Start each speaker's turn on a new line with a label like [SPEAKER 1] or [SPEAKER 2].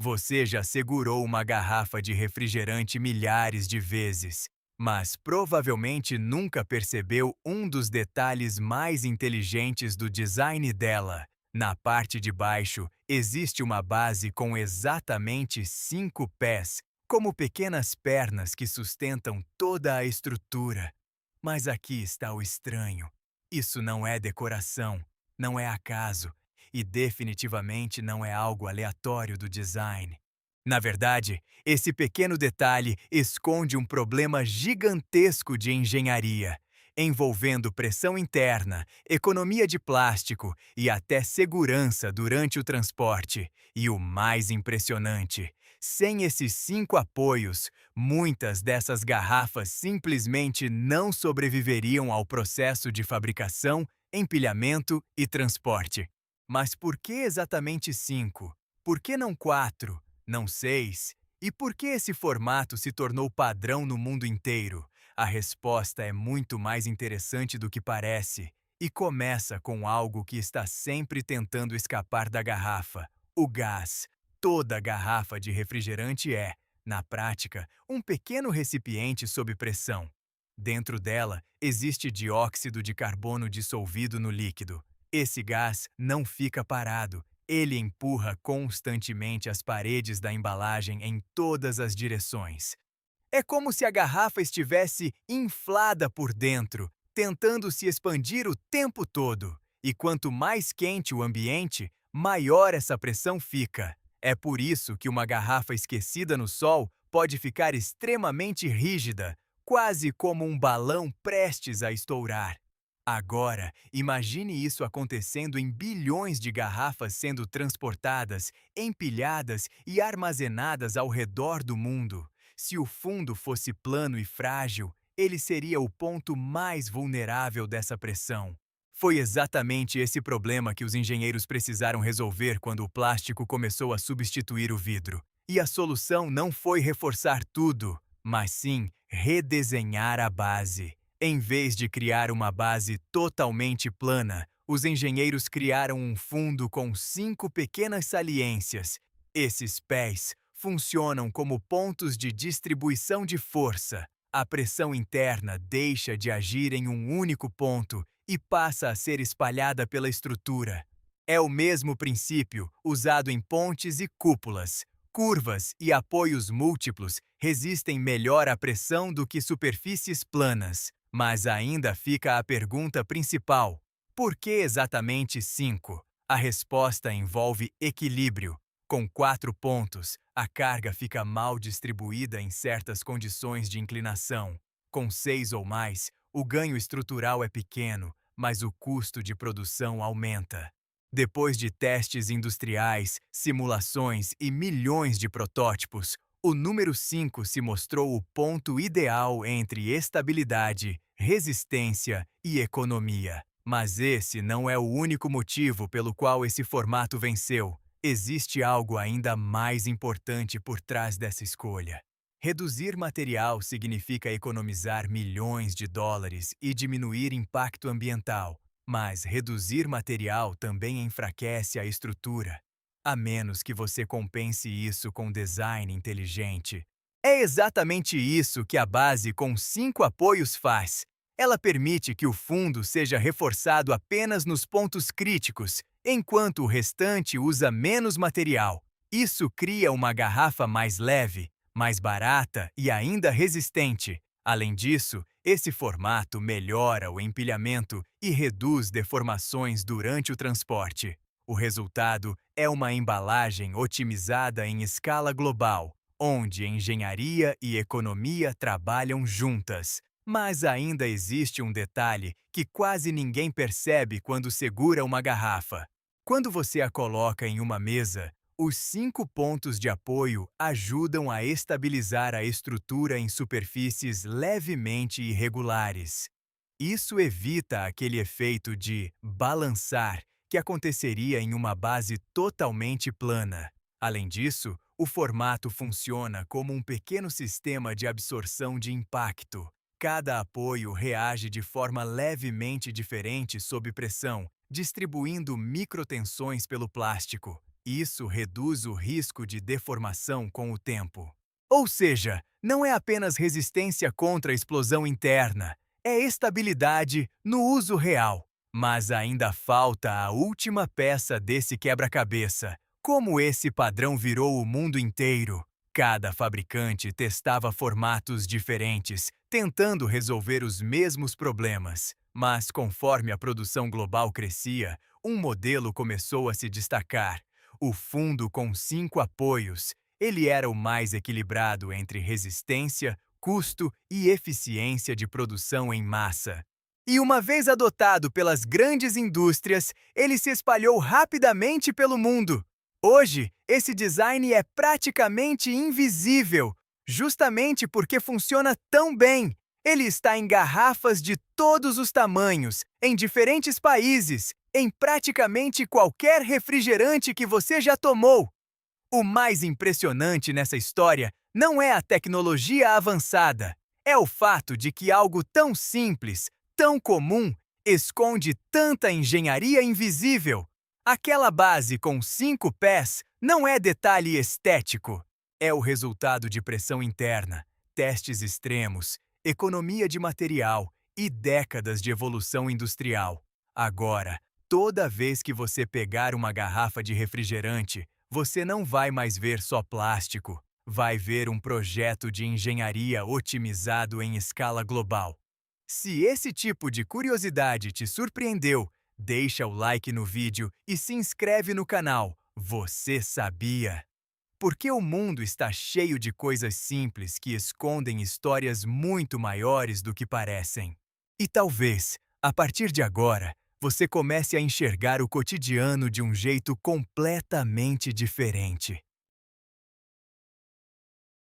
[SPEAKER 1] Você já segurou uma garrafa de refrigerante milhares de vezes, mas provavelmente nunca percebeu um dos detalhes mais inteligentes do design dela. Na parte de baixo, existe uma base com exatamente 5 pés, como pequenas pernas que sustentam toda a estrutura. Mas aqui está o estranho. Isso não é decoração, não é acaso, e definitivamente não é algo aleatório do design. Na verdade, esse pequeno detalhe esconde um problema gigantesco de engenharia, envolvendo pressão interna, economia de plástico e até segurança durante o transporte. E o mais impressionante, sem esses 5 apoios, muitas dessas garrafas simplesmente não sobreviveriam ao processo de fabricação, empilhamento e transporte. Mas por que exatamente 5? Por que não 4? Não 6? E por que esse formato se tornou padrão no mundo inteiro? A resposta é muito mais interessante do que parece e começa com algo que está sempre tentando escapar da garrafa: o gás. Toda garrafa de refrigerante é, na prática, um pequeno recipiente sob pressão. Dentro dela existe dióxido de carbono dissolvido no líquido. Esse gás não fica parado. Ele empurra constantemente as paredes da embalagem em todas as direções. É como se a garrafa estivesse inflada por dentro, tentando se expandir o tempo todo. E quanto mais quente o ambiente, maior essa pressão fica. É por isso que uma garrafa esquecida no sol pode ficar extremamente rígida, quase como um balão prestes a estourar. Agora, imagine isso acontecendo em bilhões de garrafas sendo transportadas, empilhadas e armazenadas ao redor do mundo. Se o fundo fosse plano e frágil, ele seria o ponto mais vulnerável dessa pressão. Foi exatamente esse problema que os engenheiros precisaram resolver quando o plástico começou a substituir o vidro. E a solução não foi reforçar tudo, mas sim redesenhar a base. Em vez de criar uma base totalmente plana, os engenheiros criaram um fundo com 5 pequenas saliências. Esses pés funcionam como pontos de distribuição de força. A pressão interna deixa de agir em um único ponto e passa a ser espalhada pela estrutura. É o mesmo princípio usado em pontes e cúpulas. Curvas e apoios múltiplos resistem melhor à pressão do que superfícies planas. Mas ainda fica a pergunta principal: por que exatamente 5? A resposta envolve equilíbrio. Com 4 pontos, a carga fica mal distribuída em certas condições de inclinação. Com 6 ou mais, o ganho estrutural é pequeno, mas o custo de produção aumenta. Depois de testes industriais, simulações e milhões de protótipos, o número 5 se mostrou o ponto ideal entre estabilidade, resistência e economia. Mas esse não é o único motivo pelo qual esse formato venceu. Existe algo ainda mais importante por trás dessa escolha. Reduzir material significa economizar milhões de dólares e diminuir impacto ambiental, mas reduzir material também enfraquece a estrutura, a menos que você compense isso com design inteligente. É exatamente isso que a base com 5 apoios faz. Ela permite que o fundo seja reforçado apenas nos pontos críticos, enquanto o restante usa menos material. Isso cria uma garrafa mais leve, mais barata e ainda resistente. Além disso, esse formato melhora o empilhamento e reduz deformações durante o transporte. O resultado é uma embalagem otimizada em escala global, onde engenharia e economia trabalham juntas. Mas ainda existe um detalhe que quase ninguém percebe quando segura uma garrafa. Quando você a coloca em uma mesa, os 5 pontos de apoio ajudam a estabilizar a estrutura em superfícies levemente irregulares. Isso evita aquele efeito de balançar que aconteceria em uma base totalmente plana. Além disso, o formato funciona como um pequeno sistema de absorção de impacto. Cada apoio reage de forma levemente diferente sob pressão, distribuindo microtensões pelo plástico. Isso reduz o risco de deformação com o tempo. Ou seja, não é apenas resistência contra a explosão interna, é estabilidade no uso real. Mas ainda falta a última peça desse quebra-cabeça. Como esse padrão virou o mundo inteiro? Cada fabricante testava formatos diferentes, tentando resolver os mesmos problemas. Mas conforme a produção global crescia, um modelo começou a se destacar. O fundo com 5 apoios. Ele era o mais equilibrado entre resistência, custo e eficiência de produção em massa. E uma vez adotado pelas grandes indústrias, ele se espalhou rapidamente pelo mundo. Hoje, esse design é praticamente invisível, justamente porque funciona tão bem. Ele está em garrafas de todos os tamanhos, em diferentes países, em praticamente qualquer refrigerante que você já tomou. O mais impressionante nessa história não é a tecnologia avançada, é o fato de que algo tão simples, tão comum, esconde tanta engenharia invisível. Aquela base com 5 pés não é detalhe estético, é o resultado de pressão interna, testes extremos, economia de material e décadas de evolução industrial. Agora, toda vez que você pegar uma garrafa de refrigerante, você não vai mais ver só plástico, vai ver um projeto de engenharia otimizado em escala global. Se esse tipo de curiosidade te surpreendeu, deixa o like no vídeo e se inscreve no canal. Você sabia? Porque o mundo está cheio de coisas simples que escondem histórias muito maiores do que parecem. E talvez, a partir de agora, você comece a enxergar o cotidiano de um jeito completamente diferente.